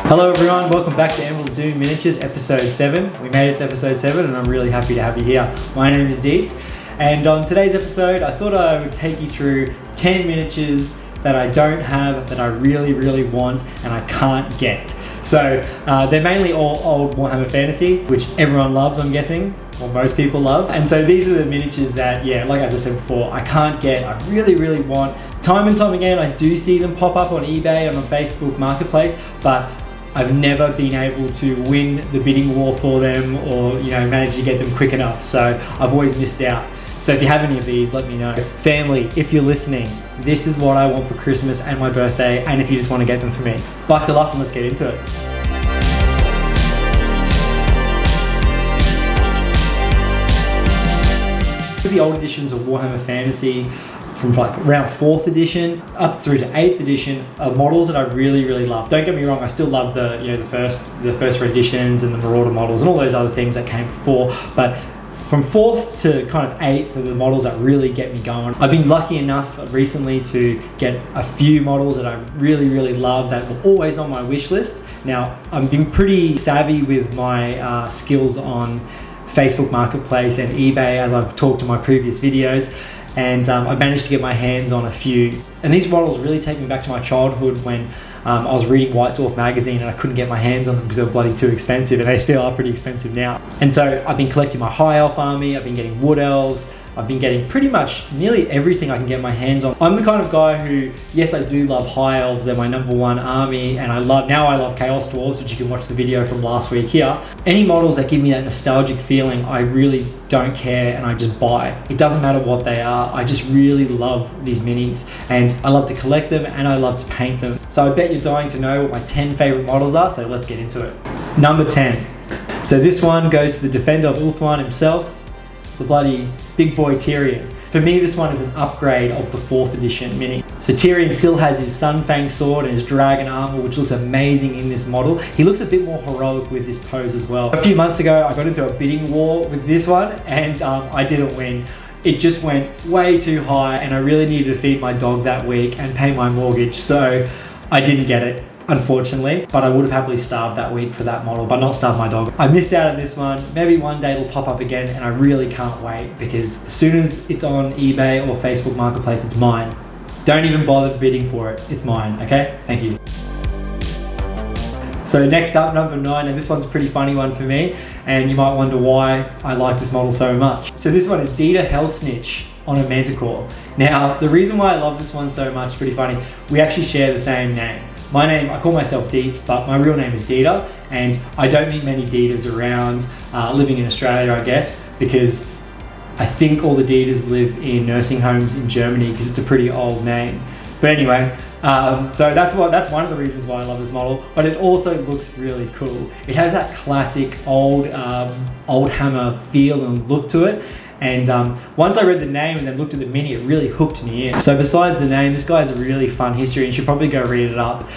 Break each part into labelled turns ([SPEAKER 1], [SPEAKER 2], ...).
[SPEAKER 1] Hello everyone, welcome back to Emerald Doom Miniatures episode 7. We made it to episode 7 and I'm really happy to have you here. My name is Dita, and on today's episode I thought I would take you through 10 miniatures that I don't have, that I really want and I can't get. So they're mainly all old Warhammer Fantasy, which everyone loves, I'm guessing, or most people love. And so these are the miniatures that, like as I said before, I can't get, I really want. Time and time again, I do see them pop up on eBay and on Facebook Marketplace, but I've never been able to win the bidding war for them or manage to get them quick enough. So I've always missed out. So if you have any of these, let me know. Family, if you're listening, this is what I want for Christmas and my birthday, and if you just want to get them for me. Buckle up and let's get into it. The old editions of Warhammer Fantasy, from like around 4th edition up through to 8th edition, are models that I really love. Don't get me wrong, I still love the first renditions and the Marauder models and all those other things that came before, but from 4th to kind of 8th are the models that really get me going. I've been lucky enough recently to get a few models that I really love that were always on my wish list. Now, I've been pretty savvy with my skills on Facebook Marketplace and eBay, as I've talked in my previous videos, and I managed to get my hands on a few. And these models really take me back to my childhood when I was reading White Dwarf magazine and I couldn't get my hands on them because they were bloody too expensive, and they still are pretty expensive now. And so I've been collecting my High Elf army, I've been getting Wood Elves, I've been getting pretty much nearly everything I can get my hands on. I'm the kind of guy who, yes, I do love High Elves, they're my number one army, and I love Chaos Dwarves, which you can watch the video from last week here. Any models that give me that nostalgic feeling, I really don't care and I just buy. It doesn't matter what they are, I just really love these minis, and I love to collect them and I love to paint them. So I bet you're dying to know what my 10 favorite models are, so let's get into it. Number 10. So this one goes to the Defender of Ulthuan himself, the bloody big boy Tyrion. For me, this one is an upgrade of the 4th edition mini. So Tyrion still has his Sunfang sword and his dragon armor, which looks amazing in this model. He looks a bit more heroic with this pose as well. A few months ago, I got into a bidding war with this one, and I didn't win. It just went way too high, and I really needed to feed my dog that week and pay my mortgage, so I didn't get it, unfortunately, but I would have happily starved that week for that model, but not starved my dog. I missed out on this one. Maybe one day it'll pop up again, and I really can't wait, because as soon as it's on eBay or Facebook Marketplace, it's mine. Don't even bother bidding for it. It's mine, okay? Thank you. So next up, number 9, and this one's a pretty funny one for me, and you might wonder why I like this model so much. So this one is Dita Snitch on a Manticore. Now, the reason why I love this one so much, pretty funny, we actually share the same name. My name, I call myself Dietz, but my real name is Dita, and I don't meet many Ditas around living in Australia, I guess, because I think all the Ditas live in nursing homes in Germany because it's a pretty old name. But anyway, so that's one of the reasons why I love this model, but it also looks really cool. It has that classic old Hammer feel and look to it. And once I read the name and then looked at the mini, it really hooked me in. So besides the name, this guy has a really fun history. You should probably go read it up.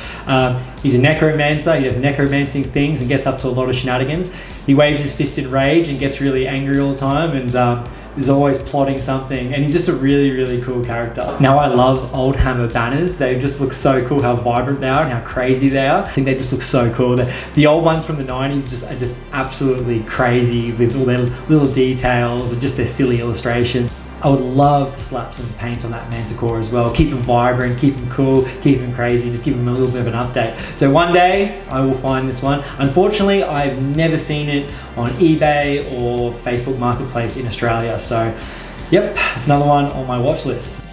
[SPEAKER 1] He's a necromancer. He does necromancing things and gets up to a lot of shenanigans. He waves his fist in rage and gets really angry all the time, and is always plotting something. And he's just a really cool character. Now, I love old Hammer banners. They just look so cool, how vibrant they are and how crazy they are. I think they just look so cool. The old ones from the 90s are just absolutely crazy with all their little details and just their silly illustration. I would love to slap some paint on that Manticore as well. Keep him vibrant, keep him cool, keep him crazy, just give him a little bit of an update. So one day I will find this one. Unfortunately, I've never seen it on eBay or Facebook Marketplace in Australia. So yep, it's another one on my watch list.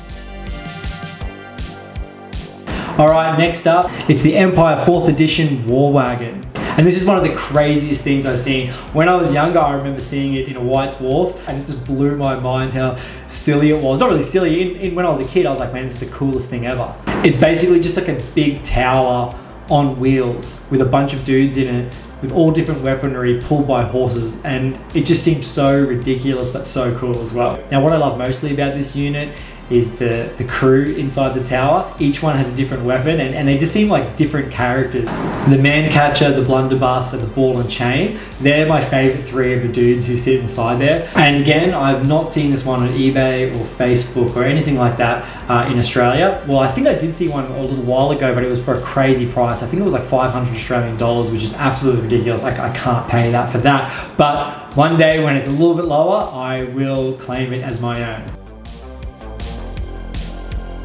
[SPEAKER 1] All right, next up, it's the Empire 4th edition War Wagon. And this is one of the craziest things I've seen. When I was younger, I remember seeing it in a White Dwarf, and it just blew my mind how silly it was. Not really silly, when I was a kid, I was like, man, this is the coolest thing ever. It's basically just like a big tower on wheels with a bunch of dudes in it, with all different weaponry pulled by horses, and it just seems so ridiculous but so cool as well. Now, what I love mostly about this unit is the crew inside the tower. Each one has a different weapon, and they just seem like different characters. The man catcher, the blunderbuss, and the ball and chain, they're my favorite three of the dudes who sit inside there. And again, I've not seen this one on eBay or Facebook or anything like that in Australia. Well, I think I did see one a little while ago, but it was for a crazy price. I think it was like 500 Australian dollars, which is absolutely ridiculous. Like, I can't pay that for that. But one day when it's a little bit lower, I will claim it as my own.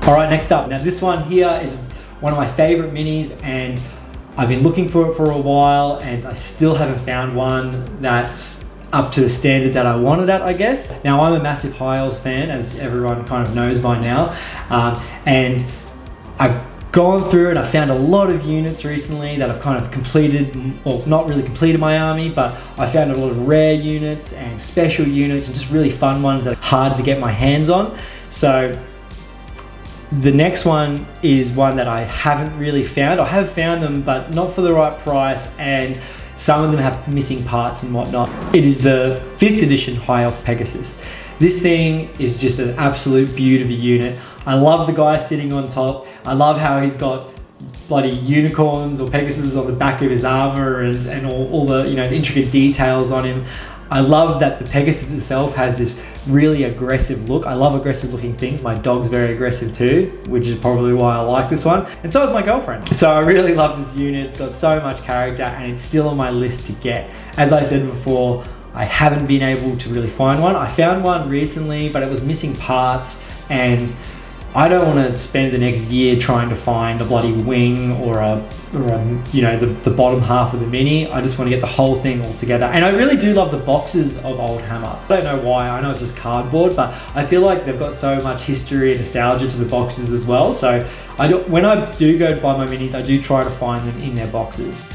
[SPEAKER 1] All right, next up. Now this one here is one of my favorite minis, and I've been looking for it for a while, and I still haven't found one that's up to the standard that I wanted at, I guess. Now, I'm a massive High Elves fan, as everyone kind of knows by now, and I've gone through and I found a lot of units recently that I've kind of completed, well, not really completed my army, but I found a lot of rare units and special units and just really fun ones that are hard to get my hands on. So the next one is one that I haven't really found. I have found them, but not for the right price, and some of them have missing parts and whatnot. It is the 5th edition High Off Pegasus. This thing is just an absolute beauty of a unit. I love the guy sitting on top. I love how he's got bloody unicorns or Pegasus on the back of his armor and all the, you know, the intricate details on him. I love that the Pegasus itself has this really aggressive look. I love aggressive looking things. My dog's very aggressive too, which is probably why I like this one. And so is my girlfriend. So I really love this unit. It's got so much character and it's still on my list to get. As I said before, I haven't been able to really find one. I found one recently, but it was missing parts, and I don't want to spend the next year trying to find a bloody wing or a you know, the bottom half of the mini. I just want to get the whole thing all together. And I really do love the boxes of Old Hammer. I don't know why. I know it's just cardboard, but I feel like they've got so much history and nostalgia to the boxes as well. So when I do go to buy my minis, I do try to find them in their boxes.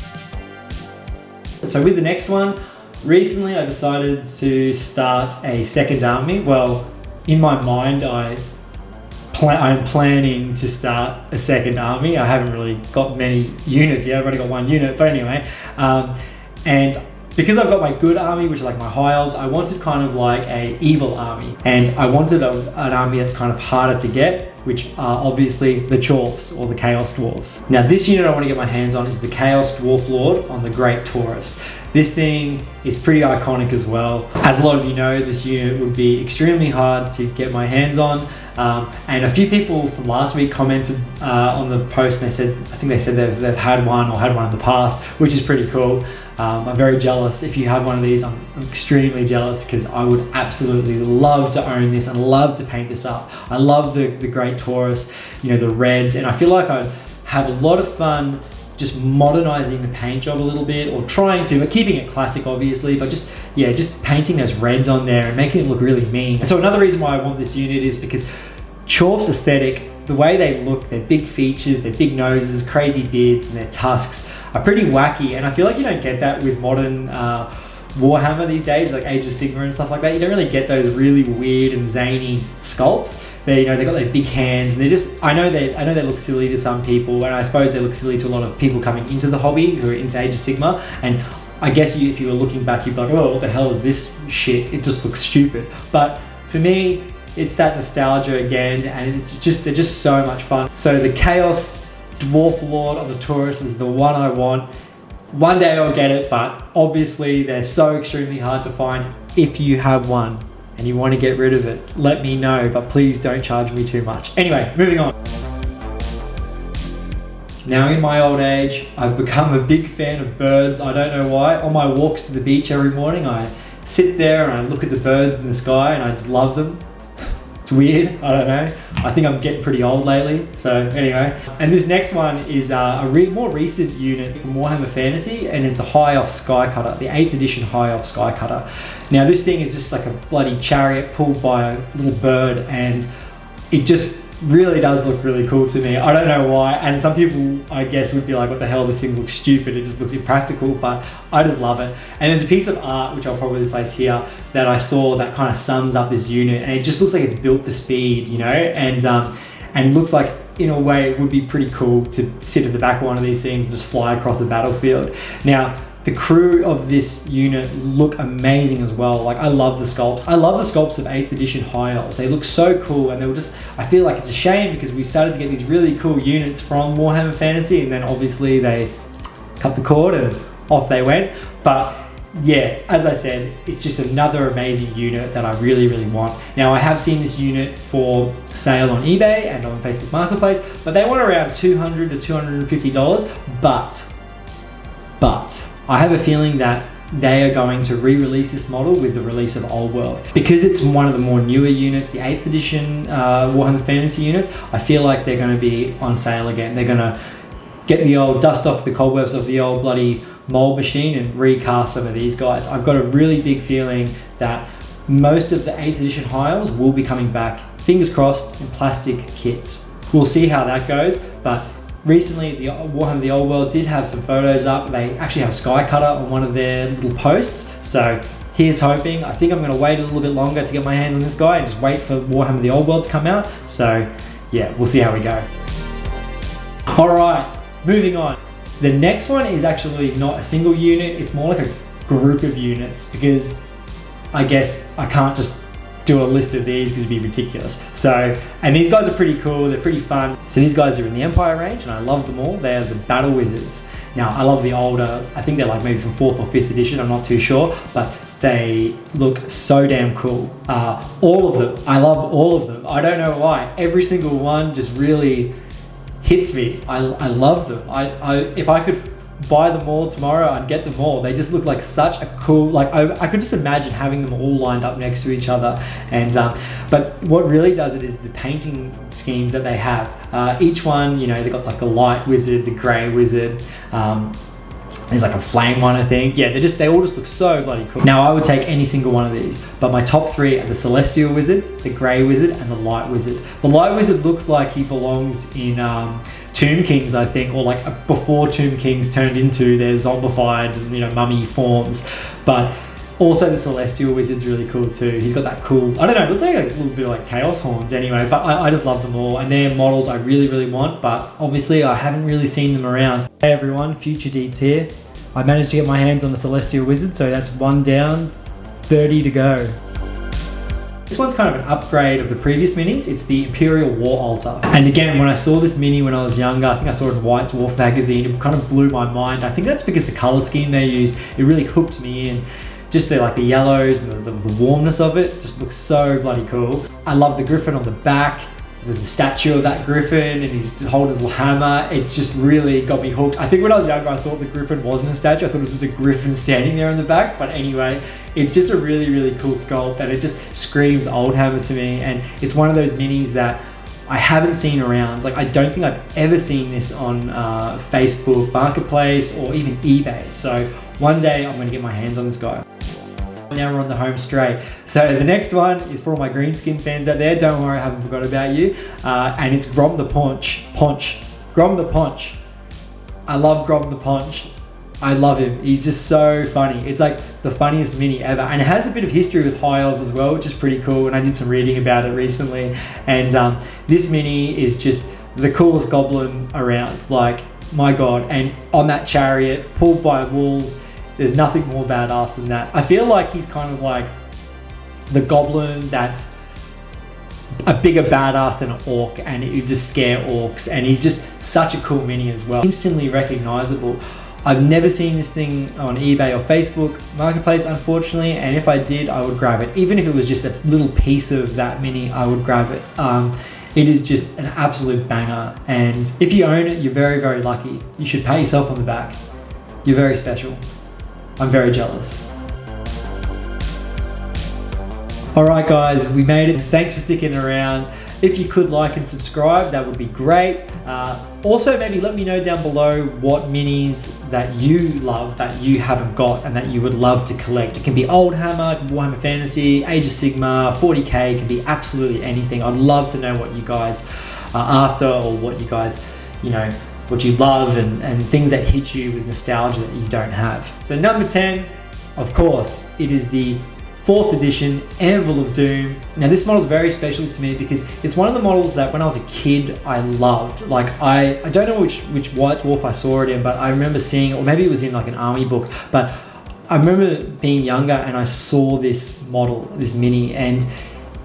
[SPEAKER 1] So with the next one, recently I decided to start a second army. Well, in my mind, I'm planning to start a second army. I haven't really got many units yet. I've only got one unit, but anyway. And because I've got my good army, which is like my High Elves, I wanted kind of like a evil army. And I wanted an army that's kind of harder to get, which are obviously the Dwarfs or the Chaos Dwarfs. Now this unit I want to get my hands on is the Chaos Dwarf Lord on the Great Taurus. This thing is pretty iconic as well. As a lot of you know, this unit would be extremely hard to get my hands on. And a few people from last week commented on the post, and I think they said they've had one or had one in the past, which is pretty cool. I'm very jealous. If you have one of these, I'm extremely jealous, because I would absolutely love to own this and love to paint this up. I love the Great Taurus, you know, the reds, and I feel like I'd have a lot of fun just modernizing the paint job a little bit, or trying to, but keeping it classic obviously, but just painting those reds on there and making it look really mean. And so another reason why I want this unit is because Dwarf's aesthetic, the way they look, their big features, their big noses, crazy beards, and their tusks are pretty wacky, and I feel like you don't get that with modern Warhammer these days, like Age of Sigmar and stuff like that. You don't really get those really weird and zany sculpts. They got their big hands, and I know they look silly to some people, and I suppose they look silly to a lot of people coming into the hobby who are into Age of Sigmar. And I guess if you were looking back, you'd be like, oh, what the hell is this shit? It just looks stupid. But for me, it's that nostalgia again, and they're just so much fun. So the Chaos Dwarf Lord of the Taurus is the one I want. One day I'll get it, but obviously they're so extremely hard to find. If you have one and you want to get rid of it, let me know, but please don't charge me too much. Anyway, moving on. Now in my old age, I've become a big fan of birds. I don't know why. On my walks to the beach every morning, I sit there and I look at the birds in the sky and I just love them. It's weird, I don't know. I think I'm getting pretty old lately, so anyway. And this next one is a more recent unit from Warhammer Fantasy, and it's a High Off Skycutter, the 8th edition High Off Skycutter. Now this thing is just like a bloody chariot pulled by a little bird, and it just really does look really cool to me. I don't know why, and some people I guess would be like, what the hell, this thing looks stupid, it just looks impractical, but I just love it. And there's a piece of art, which I'll probably place here, that I saw that kind of sums up this unit, and it just looks like it's built for speed, you know, and looks like in a way it would be pretty cool to sit at the back of one of these things and just fly across a battlefield. Now
[SPEAKER 2] The crew of this unit look amazing as well. Like, I love the sculpts. I love the sculpts of 8th edition High Elves. They look so cool, and they were just, I feel like it's a shame because we started to get these really cool units from Warhammer Fantasy, and then obviously they cut the cord and off they went. But yeah, as I said, it's just another amazing unit that I really, really want. Now, I have seen this unit for sale on eBay and on Facebook Marketplace, but they want around $200 to $250, but I have a feeling that they are going to re-release this model with the release of Old World. Because it's one of the more newer units, the 8th edition Warhammer Fantasy units, I feel like they're going to be on sale again. They're going to get the old dust off the cobwebs of the old bloody mold machine and recast some of these guys. I've got a really big feeling that most of the 8th edition High Elves will be coming back, fingers crossed, in plastic kits. We'll see how that goes, but recently, the Warhammer The Old World did have some photos up. They actually have Skycutter on one of their little posts. So here's hoping. I think I'm going to wait a little bit longer to get my hands on this guy and just wait for Warhammer The Old World to come out. So yeah, we'll see how we go. All right, moving on. The next one is actually not a single unit. It's more like a group of units because I guess I can't just do a list of these because it'd be ridiculous. So, and these guys are pretty cool, they're pretty fun. So these guys are in the Empire range and I love them all. They are the Battle Wizards. Now, I love the older, I think they're like maybe from 4th or 5th edition, I'm not too sure, but they look so damn cool. All of them, I love all of them. I don't know why. Every single one just really hits me. I love them. If I could buy them all tomorrow, I'd get them all. They just look like such a cool, like I could just imagine having them all lined up next to each other. And but what really does it is the painting schemes that they have. Each one, you know, they've got like the light wizard, the grey wizard, there's like a flame one, I think. Yeah, they all just look so bloody cool. Now, I would take any single one of these, but my top 3 are the Celestial Wizard, the Grey Wizard, and the Light Wizard. The Light Wizard looks like he belongs in Tomb Kings, I think, or like before Tomb Kings turned into their zombified, you know, mummy forms. But also the Celestial Wizard's really cool too. He's got that cool, I don't know, it looks like a little bit of like Chaos Horns anyway, but I just love them all. And they're models I really, really want, but obviously I haven't really seen them around. Hey everyone, Future Deets here. I managed to get my hands on the Celestial Wizard, so that's 1 down, 30 to go. This one's kind of an upgrade of the previous minis. It's the Imperial War Altar. And again, when I saw this mini when I was younger, I think I saw it in White Dwarf magazine, it kind of blew my mind. I think that's because the color scheme they used, it really hooked me in. Just the yellows and the warmness of it just looks so bloody cool. I love the griffin on the back, the statue of that griffin, and he's holding his little hammer. It just really got me hooked. I think when I was younger, I thought the griffin wasn't a statue. I thought it was just a griffin standing there in the back. But anyway, it's just a really, really cool sculpt, and it just screams Oldhammer to me. And it's one of those minis that I haven't seen around. Like, I don't think I've ever seen this on Facebook Marketplace or even eBay. So one day I'm going to get my hands on this guy. Now we're on the home straight. So the next one is for all my greenskin fans out there. Don't worry, I haven't forgot about you. And it's Grom the Paunch. Grom the Paunch. I love Grom the Paunch. I love him. He's just so funny. It's like the funniest mini ever. And it has a bit of history with High Elves as well, which is pretty cool. And I did some reading about it recently. And this mini is just the coolest goblin around. Like, my God. And on that chariot, pulled by wolves, there's nothing more badass than that. I feel like he's kind of like the goblin that's a bigger badass than an orc, and it would just scare orcs. And he's just such a cool mini as well. Instantly recognizable. I've never seen this thing on eBay or Facebook Marketplace, unfortunately. And if I did, I would grab it. Even if it was just a little piece of that mini, I would grab it. It is just an absolute banger. And if you own it, you're very, very lucky. You should pat yourself on the back. You're very special. I'm very jealous. Alright guys, we made it. Thanks for sticking around. If you could like and subscribe, that would be great. Also, maybe let me know down below what minis that you love, that you haven't got, and that you would love to collect. It can be Oldhammer, Warhammer Fantasy, Age of Sigmar, 40k, it can be absolutely anything. I'd love to know what you guys are after, or what you guys, you know, what you love, and things that hit you with nostalgia that you don't have. So number 10, of course, it is the
[SPEAKER 1] 4th edition Anvil of Doom. Now this model is very special to me because it's one of the models that when I was a kid I loved. Like I don't know which White Dwarf I saw it in, but I remember seeing it, or maybe it was in like an army book, but I remember being younger and I saw this model, this mini, and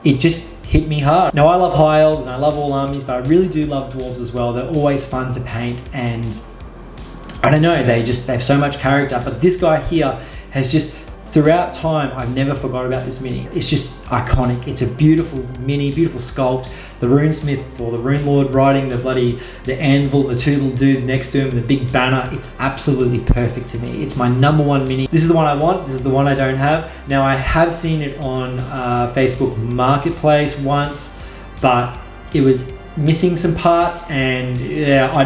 [SPEAKER 1] it just hit me hard. Now I love high elves and I love all armies, but I really do love dwarves as well. They're always fun to paint, and I don't know, they have so much character. But this guy here has just, throughout time, I've never forgot about this mini. It's just iconic. It's a beautiful mini, beautiful sculpt. The runesmith or the rune lord riding the anvil, the 2 little dudes next to him, the big banner. It's absolutely perfect to me. It's my number 1 mini. This is the one I want. This is the one I don't have. Now I have seen it on Facebook Marketplace once, but it was missing some parts, and yeah, I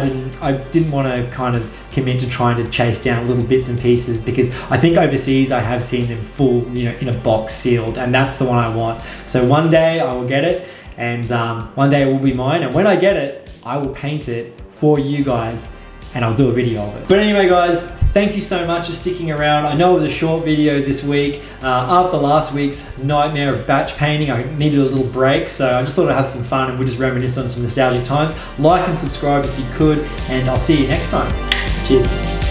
[SPEAKER 1] didn't want to kind of commit to trying to chase down little bits and pieces, because I think overseas I have seen them full, in a box sealed, and that's the one I want. So one day I will get it, and one day it will be mine, and when I get it I will paint it for you guys and I'll do a video of it. But anyway guys, thank you so much for sticking around. I know it was a short video this week. After last week's nightmare of batch painting, I needed a little break, so I just thought I'd have some fun and we'll just reminisce on some nostalgic times. Like and subscribe if you could, and I'll see you next time. Cheers.